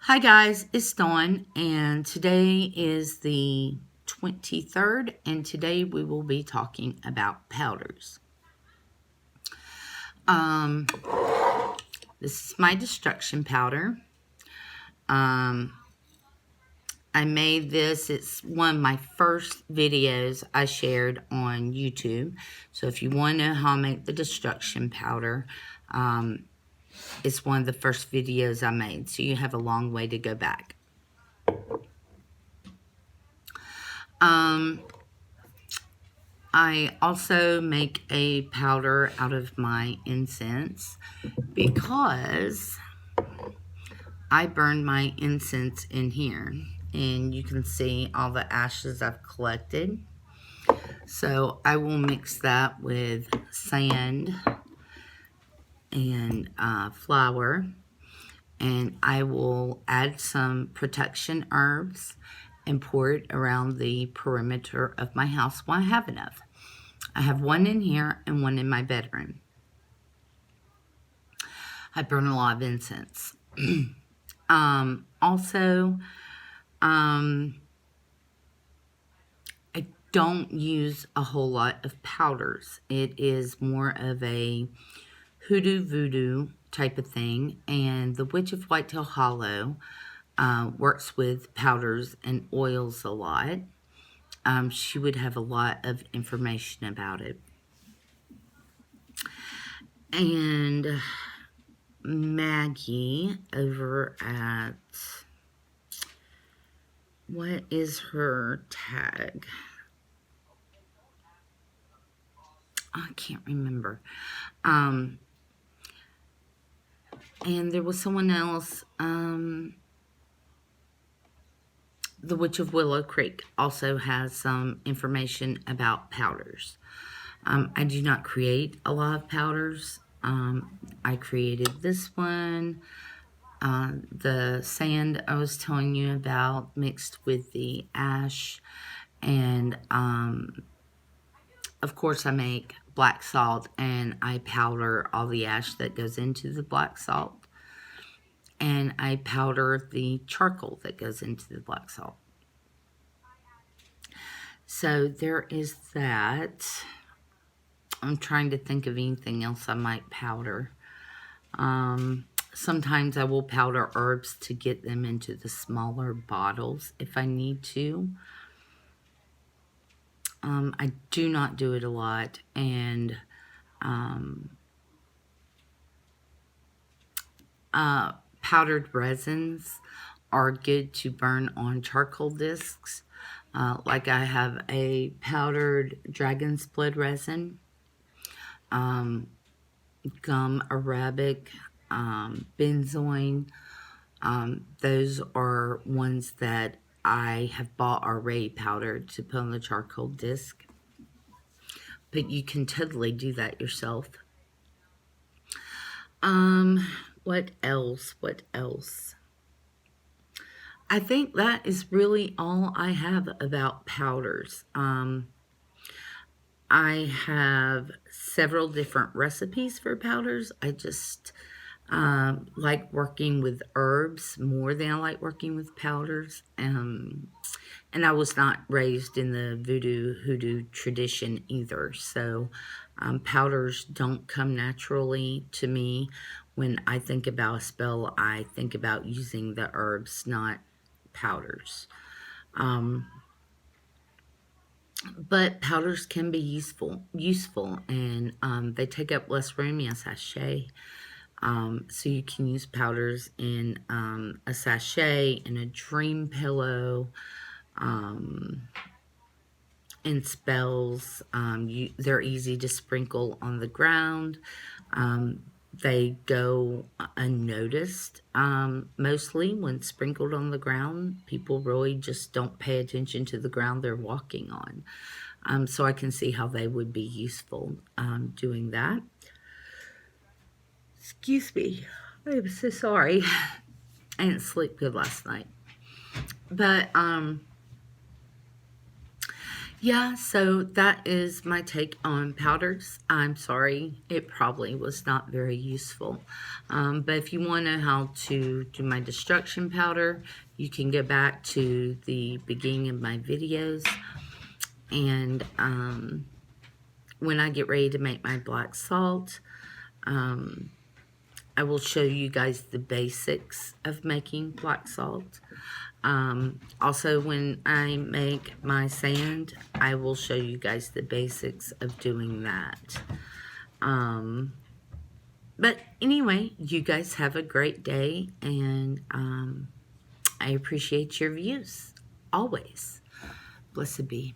Hi guys, it's Dawn, and today is the 23rd, and today we will be talking about powders. Um, this is my destruction powder. I made this, it's one of my first videos I shared on YouTube. So if you want to know how I make the destruction powder, it's one of the first videos I made. So you have a long way to go back. I also make a powder out of my incense because I burn my incense in here, and you can see all the ashes I've collected. So I will mix that with sand and flour, and I will add some protection herbs and pour it around the perimeter of my house when I have enough. I have one in here and one in my bedroom. I burn a lot of incense. Also, I don't use a whole lot of powders. It is more of a hoodoo voodoo type of thing, and the Witch of Whitetail Hollow works with powders and oils a lot. She would have a lot of information about it. And Maggie over at, what is her tag? I can't remember. And there was someone else, the Witch of Willow Creek also has some information about powders. I do not create a lot of powders. I created this one. The sand I was telling you about mixed with the ash. And, of course, I make black salt, and I powder all the ash that goes into the black salt. And I powder the charcoal that goes into the black salt. So there is that. I'm trying to think of anything else I might powder. Sometimes I will powder herbs to get them into the smaller bottles if I need to. I do not do it a lot, and powdered resins are good to burn on charcoal discs. Like I have a powdered dragon's blood resin, gum arabic, benzoin. Those are ones that I have bought already powdered to put on the charcoal disc. But you can totally do that yourself. What else? What else? I think that is really all I have about powders. I have several different recipes for powders. I just like working with herbs more than I like working with powders. And I was not raised in the voodoo hoodoo tradition either. So powders don't come naturally to me. When I think about a spell, I think about using the herbs, not powders. But powders can be useful, and they take up less room in a sachet. So you can use powders in a sachet, in a dream pillow, in spells. They're easy to sprinkle on the ground. They go unnoticed, mostly when sprinkled on the ground. People really just don't pay attention to the ground they're walking on. So I can see how they would be useful doing that. Excuse me. I'm so sorry. I didn't sleep good last night. But, Yeah, so that is my take on powders. I'm sorry, it probably was not very useful. But if you want to know how to do my destruction powder, you can go back to the beginning of my videos. And when I get ready to make my black salt, I will show you guys the basics of making black salt. Also, when I make my sand, I will show you guys the basics of doing that. But anyway, you guys have a great day, and I appreciate your views, always. Blessed be.